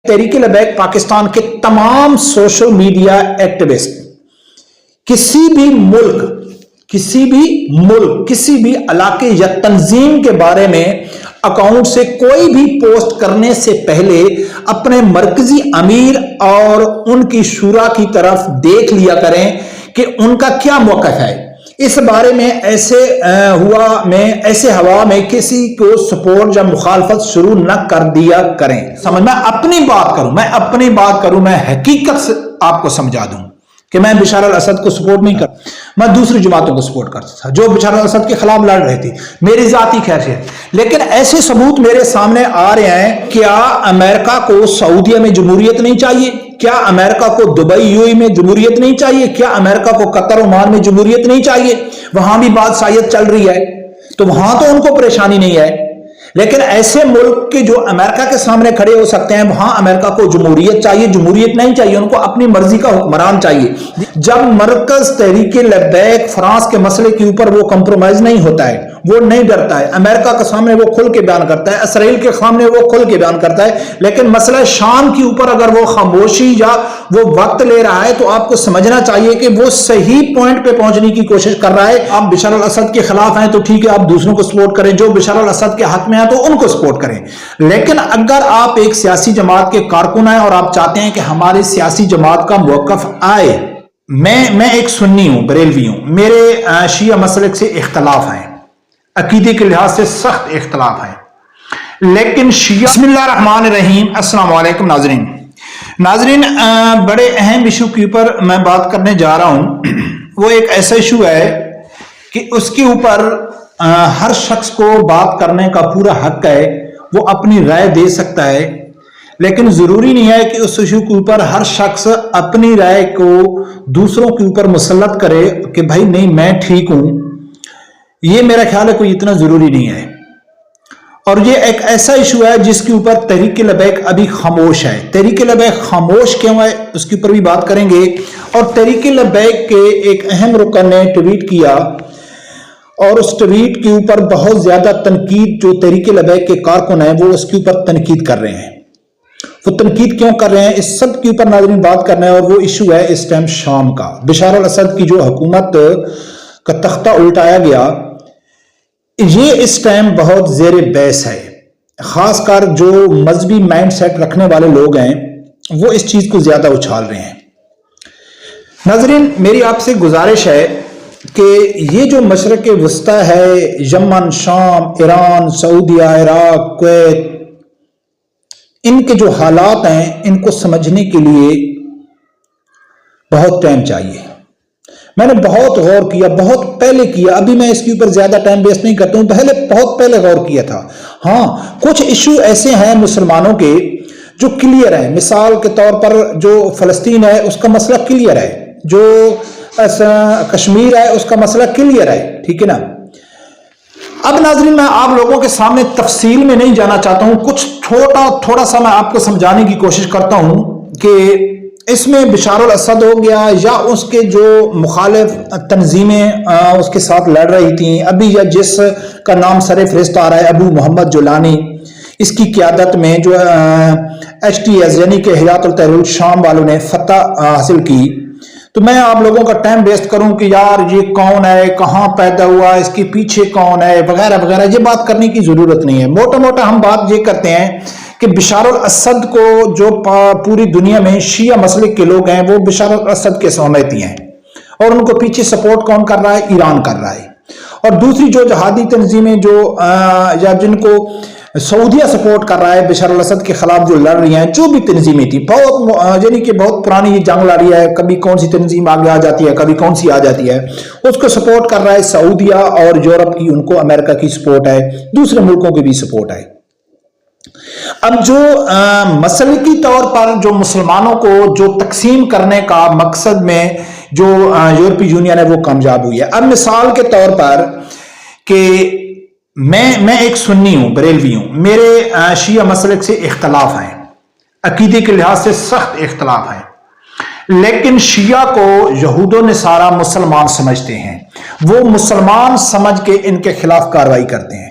تحریک لبیک پاکستان کے تمام social media activist کسی بھی ملک کسی بھی علاقے یا تنظیم کے بارے میں اکاؤنٹ سے کوئی بھی پوسٹ کرنے سے پہلے اپنے مرکزی امیر اور ان کی شورا کی طرف دیکھ لیا کریں کہ ان کا کیا موقف ہے اس بارے میں. ایسے ہوا میں کسی کو سپورٹ یا مخالفت شروع نہ کر دیا کریں. میں اپنی بات کروں, میں حقیقت سے آپ کو سمجھا دوں کہ میں بشار الاسد کو سپورٹ نہیں کرتا, میں دوسری جماعتوں کو سپورٹ کرتا تھا جو بشار الاسد کے خلاف لڑ رہی تھی, میری ذاتی خیر سے. لیکن ایسے ثبوت میرے سامنے آ رہے ہیں. کیا امریکہ کو سعودیہ میں جمہوریت نہیں چاہیے؟ کیا امریکہ کو دبئی یو ای میں جمہوریت نہیں چاہیے؟ کیا امریکہ کو قطر عمان میں جمہوریت نہیں چاہیے؟ وہاں بھی بادشاہیت چل رہی ہے تو وہاں تو ان کو پریشانی نہیں ہے. لیکن ایسے ملک کے جو امریکہ کے سامنے کھڑے ہو سکتے ہیں وہاں امریکہ کو جمہوریت چاہیے, جمہوریت نہیں چاہیے, ان کو اپنی مرضی کا حکمران چاہیے. جب مرکز تحریک لبیک فرانس کے مسئلے کے اوپر وہ کمپرومائز نہیں ہوتا ہے, وہ نہیں ڈرتا ہے, امریکہ کے سامنے وہ کھل کے بیان کرتا ہے, اسرائیل کے سامنے وہ کھل کے بیان کرتا ہے, لیکن مسئلہ شام کے اوپر اگر وہ خاموشی یا وہ وقت لے رہا ہے تو آپ کو سمجھنا چاہیے کہ وہ صحیح پوائنٹ پہ پہنچنے کی کوشش کر رہا ہے. آپ بشار الاسد کے خلاف ہیں تو ٹھیک ہے, آپ دوسروں کو سپورٹ کریں, جو بشار الاسد کے حق میں ہیں تو ان کو سپورٹ کریں. لیکن اگر آپ ایک سیاسی جماعت کے کارکن ہیں اور آپ چاہتے ہیں کہ ہماری سیاسی جماعت کا موقف آئے, میں ایک سنی ہوں, بریلوی ہوں, میرے شیعہ مسلک سے اختلاف ہیں, عقیدے کے لحاظ سے سخت اختلاف ہیں, لیکن شیعہ. بسم اللہ الرحمن الرحیم. السلام علیکم ناظرین, بڑے اہم ایشو کے اوپر میں بات کرنے جا رہا ہوں. وہ ایک ایسا ایشو ہے کہ اس کے اوپر ہر شخص کو بات کرنے کا پورا حق ہے, وہ اپنی رائے دے سکتا ہے, لیکن ضروری نہیں ہے کہ اس ایشو کے اوپر ہر شخص اپنی رائے کو دوسروں کے اوپر مسلط کرے کہ بھائی نہیں میں ٹھیک ہوں. یہ میرا خیال ہے کوئی اتنا ضروری نہیں ہے. اور یہ ایک ایسا ایشو ہے جس کے اوپر تحریک لبیک ابھی خاموش ہے. تحریک لبیک خاموش کیوں ہے اس کے اوپر بھی بات کریں گے. اور تحریک لبیک کے ایک اہم رکن نے ٹویٹ کیا اور اس ٹویٹ کے اوپر بہت زیادہ تنقید, جو تحریک لبیک کے کارکن ہیں وہ اس کے اوپر تنقید کر رہے ہیں. وہ تنقید کیوں کر رہے ہیں اس سب کے اوپر ناظرین بات کرنا ہے. اور وہ ایشو ہے اس ٹائم شام کا. بشار الاسد کی جو حکومت کا تختہ الٹایا گیا, یہ اس ٹائم بہت زیر بحث ہے. خاص کر جو مذہبی مائنڈ سیٹ رکھنے والے لوگ ہیں وہ اس چیز کو زیادہ اچھال رہے ہیں. ناظرین میری آپ سے گزارش ہے کہ یہ جو مشرق وسطی ہے, یمن, شام, ایران, سعودیہ, عراق, کویت, ان کے جو حالات ہیں ان کو سمجھنے کے لیے بہت ٹائم چاہیے. میں نے بہت غور کیا, بہت پہلے کیا, ابھی میں اس کے اوپر زیادہ ٹائم ویسٹ نہیں کرتا ہوں, بہت پہلے غور کیا تھا. ہاں کچھ ایشو ایسے ہیں مسلمانوں کے جو کلیئر ہیں. مثال کے طور پر جو فلسطین ہے اس کا مسئلہ کلیئر ہے, جو کشمیر ہے اس کا مسئلہ کلیئر ہے, ٹھیک ہے نا. اب ناظرین میں آپ لوگوں کے سامنے تفصیل میں نہیں جانا چاہتا ہوں, کچھ تھوڑا سا میں آپ کو سمجھانے کی کوشش کرتا ہوں کہ اس میں بشار الاسد ہو گیا یا اس کے جو مخالف تنظیمیں اس کے ساتھ لڑ رہی تھیں ابھی, یا جس کا نام سر فہرست آ رہا ہے ابو محمد جولانی, اس کی قیادت میں جو HTS یعنی کہ حیات التحریر الشام والوں نے فتح حاصل کی. تو میں آپ لوگوں کا ٹائم ویسٹ کروں کہ یار یہ کون ہے, کہاں پیدا ہوا, اس کے پیچھے کون ہے, وغیرہ وغیرہ, یہ بات کرنے کی ضرورت نہیں ہے. موٹا ہم بات یہ کرتے ہیں کہ بشار الاسد کو جو پوری دنیا میں شیعہ مسلک کے لوگ ہیں وہ بشار الاسد کے حمایتی ہیں, اور ان کو پیچھے سپورٹ کون کر رہا ہے؟ ایران کر رہا ہے. اور دوسری جو جہادی تنظیمیں جو یا جن کو سعودیہ سپورٹ کر رہا ہے بشار الاسد کے خلاف جو لڑ رہی ہیں, جو بھی تنظیمیں تھی, یعنی کہ بہت پرانی یہ جنگ لڑ رہی ہے, کبھی کون سی تنظیم آگے آ جاتی ہے, کبھی کون سی آ جاتی ہے, اس کو سپورٹ کر رہا ہے سعودیہ اور یورپ کی, ان کو امریکہ کی سپورٹ ہے, دوسرے ملکوں کی بھی سپورٹ ہے. اب جو مسلکی طور پر جو مسلمانوں کو جو تقسیم کرنے کا مقصد میں جو یورپی یونین ہے وہ کامیاب ہوئی ہے. اب مثال کے طور پر کہ میں ایک سنی ہوں, بریلوی ہوں, میرے شیعہ مسلک سے اختلاف ہیں, عقیدے کے لحاظ سے سخت اختلاف ہیں, لیکن شیعہ کو یہود و نصارہ مسلمان سمجھتے ہیں, وہ مسلمان سمجھ کے ان کے خلاف کارروائی کرتے ہیں.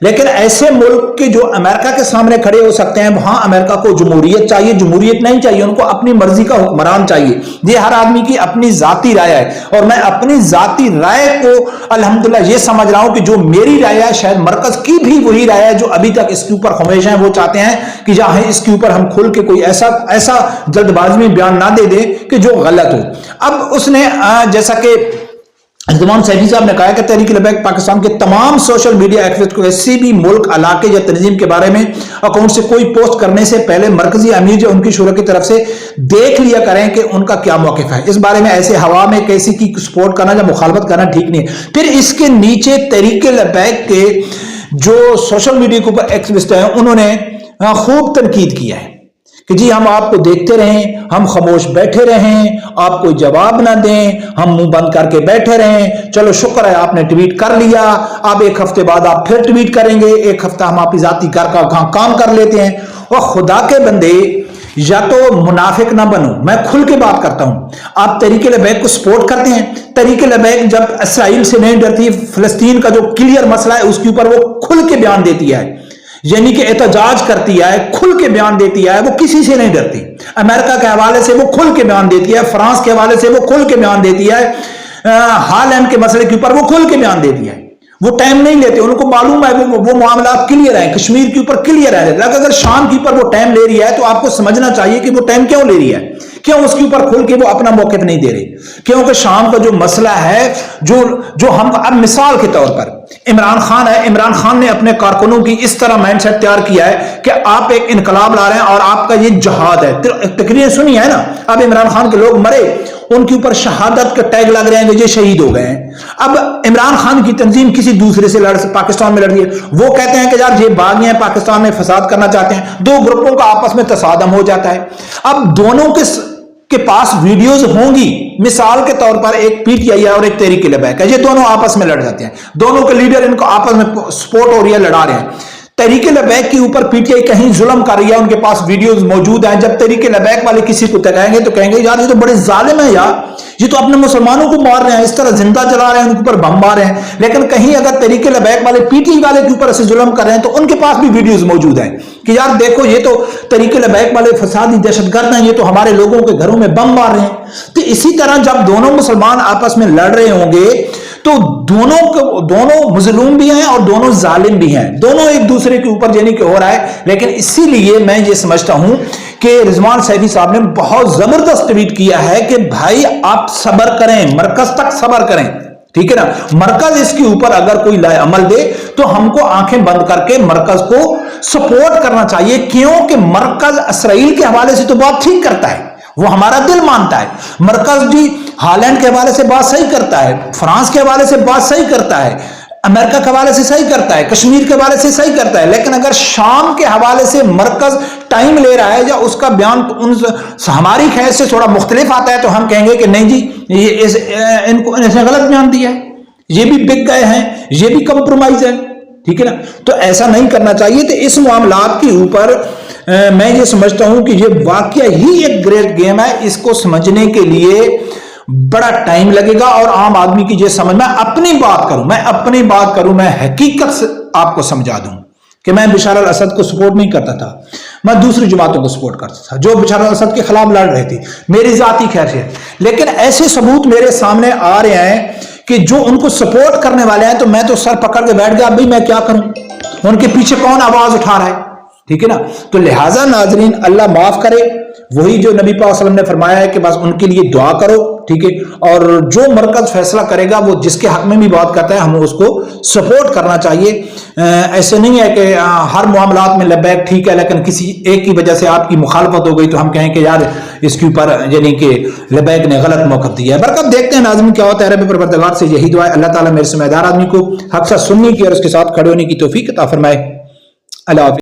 لیکن ایسے ملک کے جو امریکہ کے سامنے کھڑے ہو سکتے ہیں، وہاں امریکہ کو جمہوریت چاہیے، جمہوریت نہیں چاہیے، ان کو اپنی مرضی کا حکمران چاہیے۔ یہ ہر آدمی کی اپنی ذاتی رائے ہے، اور میں اپنی ذاتی رائے کو الحمدللہ یہ سمجھ رہا ہوں کہ جو میری رائے ہے شاید مرکز کی بھی وہی رائے ہے جو ابھی تک اس کے اوپر خمیش ہیں۔ وہ چاہتے ہیں کہ جہاں اس کے اوپر ہم کھل کے کوئی ایسا جلد بازی میں بیان نہ دے دیں کہ جو غلط ہو۔ اب اس نے جیسا کہ انضمام سیفی صاحب نے کہا کہ تحریک لبیک پاکستان کے تمام سوشل میڈیا ایکٹیوسٹ کو کسی بھی ملک، علاقے یا تنظیم کے بارے میں اکاؤنٹ سے کوئی پوسٹ کرنے سے پہلے مرکزی امیر یا ان کی شورا کی طرف سے دیکھ لیا کریں کہ ان کا کیا موقف ہے۔ اس بارے میں ایسے ہوا میں کسی کی سپورٹ کرنا یا مخالفت کرنا ٹھیک نہیں ہے۔ پھر اس کے نیچے تحریک لبیک کے جو سوشل میڈیا کے اوپر ایکٹیوسٹ ہیں انہوں نے خوب تنقید کیا ہے کہ جی ہم آپ کو دیکھتے رہیں، ہم خاموش بیٹھے رہیں، آپ کوئی جواب نہ دیں، ہم منہ بند کر کے بیٹھے رہیں، چلو شکر ہے آپ نے ٹویٹ کر لیا، اب ایک ہفتے بعد آپ پھر ٹویٹ کریں گے، ایک ہفتہ ہم آپ کی ذاتی گھر کا کام کر لیتے ہیں۔ اور خدا کے بندے یا تو منافق نہ بنو، میں کھل کے بات کرتا ہوں۔ آپ تحریک لبیک کو سپورٹ کرتے ہیں، تحریک لبیک جب اسرائیل سے نہیں ڈرتی، فلسطین کا جو کلیئر مسئلہ ہے اس کے اوپر وہ کھل کے بیان دیتی ہے، یعنی کہ احتجاج کرتی ہے، کھل کے بیان دیتی ہے، وہ کسی سے نہیں ڈرتی۔ امریکہ کے حوالے سے وہ کھل کے بیان دیتی ہے، فرانس کے حوالے سے وہ کھل کے بیان دیتی ہے، ہالینڈ کے مسئلے کے اوپر وہ کھل کے بیان دیتی ہے۔ وہ ٹائم نہیں لیتے، ان کو معلوم ہے وہ معاملات کلیئر ہیں، کشمیر کے اوپر کلیئر ہے۔ لیکن اگر شام کے اوپر وہ ٹائم لے رہی ہے تو آپ کو سمجھنا چاہیے کہ وہ ٹائم کیوں لے رہی ہے، کیوں اس کے اوپر کھل کے وہ اپنا موقف نہیں دے رہی۔ کیونکہ شام کا جو مسئلہ ہے، جو ہم اب مثال کے طور پر عمران خان ہے، عمران خان نے اپنے کارکنوں کی اس طرح مائنڈ سیٹ تیار کیا ہے کہ آپ ایک انقلاب لا رہے ہیں اور آپ کا یہ جہاد ہے۔ تقریر سنی ہے نا، اب عمران خان کے لوگ مرے، ان کے اوپر شہادت کے ٹیگ لگ رہے ہیں کہ یہ شہید ہو گئے ہیں۔ اب عمران خان کی تنظیم کسی دوسرے سے پاکستان میں لڑ رہی ہے، وہ کہتے ہیں کہ یار یہ باغی ہیں، پاکستان میں فساد کرنا چاہتے ہیں، دو گروپوں کا آپس میں تصادم ہو جاتا ہے۔ اب دونوں کے پاس ویڈیوز ہوں گی، مثال کے طور پر ایک پی ٹی آئی ہے اور ایک تحریک لبیک ہے، یہ دونوں آپس میں لڑ جاتے ہیں، دونوں کے لیڈر ان کو آپس میں سپورٹ ہو رہی ہے، لڑا رہے ہیں۔ تحریک لبیک کے اوپر پی ٹی آئی کہیں ظلم کر رہی ہے، ان کے پاس ویڈیوز موجود ہیں۔ جب تحریک لبیک والے کسی کو کہیں گے تو کہیں گے یار یہ تو بڑے ظالم ہیں، یار یہ تو اپنے مسلمانوں کو مار رہے ہیں، اس طرح زندہ جلا رہے ہیں، ان کے اوپر بم مار رہے ہیں۔ لیکن کہیں اگر تحریک لبیک والے پی ٹی آئی والے کے اوپر ایسے ظلم کر رہے ہیں تو ان کے پاس بھی ویڈیوز موجود ہیں کہ یار دیکھو یہ تو تحریک لبیک والے فسادی دہشت گرد ہیں، یہ تو ہمارے لوگوں کے گھروں میں بم مار رہے ہیں۔ تو اسی طرح جب دونوں مسلمان آپس میں لڑ رہے ہوں گے تو دونوں مظلوم بھی ہیں اور دونوں ظالم بھی ہیں، دونوں ایک دوسرے کے اوپر یعنی کہ ہو رہا ہے۔ لیکن اسی لیے میں یہ سمجھتا ہوں کہ رضوان سیفی صاحب نے بہت زبردست ٹویٹ کیا ہے کہ بھائی آپ صبر کریں، مرکز تک صبر کریں، ٹھیک ہے نا۔ مرکز اس کے اوپر اگر کوئی لائے عمل دے تو ہم کو آنکھیں بند کر کے مرکز کو سپورٹ کرنا چاہیے، کیونکہ مرکز اسرائیل کے حوالے سے تو بات ٹھیک کرتا ہے، وہ ہمارا دل مانتا ہے۔ مرکز جی ہالینڈ کے حوالے سے بات صحیح کرتا ہے، فرانس کے حوالے سے بات صحیح کرتا ہے، امریکہ کے حوالے سے صحیح کرتا ہے، کشمیر کے حوالے سے صحیح کرتا ہے۔ لیکن اگر شام کے حوالے سے مرکز ٹائم لے رہا ہے یا اس کا بیان ہماری خیر سے تھوڑا مختلف آتا ہے تو ہم کہیں گے کہ نہیں جی ان نے غلط بیان دیا ہے، یہ بھی بک گئے ہیں، یہ بھی کمپرومائز ہے، ٹھیک ہے نا۔ تو ایسا نہیں کرنا چاہیے۔ تو اس معاملات کے اوپر میں یہ سمجھتا ہوں کہ یہ واقعہ ہی ایک گریٹ گیم ہے، اس کو سمجھنے کے لیے بڑا ٹائم لگے گا اور عام آدمی کی یہ سمجھ، میں اپنی بات کروں، میں حقیقت سے آپ کو سمجھا دوں کہ میں بشار الاسد کو سپورٹ نہیں کرتا تھا، میں دوسری جماعتوں کو سپورٹ کرتا تھا جو بشار الاسد کے خلاف لڑ رہی تھی، میری ذاتی خیر سے۔ لیکن ایسے ثبوت میرے سامنے آ رہے ہیں کہ جو ان کو سپورٹ کرنے والے ہیں، تو میں تو سر پکڑ کے بیٹھ گیا، ابھی میں کیا کروں، ان کے پیچھے کون آواز اٹھا رہا ہے، ٹھیک ہے نا۔ تو لہٰذا ناظرین اللہ معاف کرے، وہی جو نبی پاک صلی اللہ علیہ وسلم نے فرمایا ہے کہ بس ان کے لیے دعا کرو، ٹھیک ہے، اور جو مرکز فیصلہ کرے گا وہ جس کے حق میں بھی بات کرتا ہے ہمیں اس کو سپورٹ کرنا چاہیے۔ ایسے نہیں ہے کہ ہر معاملات میں لبیک ٹھیک ہے لیکن کسی ایک کی وجہ سے آپ کی مخالفت ہو گئی تو ہم کہیں کہ یار اس کے اوپر یعنی کہ لبیک نے غلط موقف دیا ہے۔ برکت دیکھتے ہیں ناظرین کیا ہوتا ہے۔ رب پروردگار سے یہی دعا ہے اللہ تعالیٰ میرے سمجھدار آدمی کو حق سچ سننے کی اور اس کے ساتھ کھڑے ہونے کی توفیق عطا فرمائے۔ اللہ حافظ۔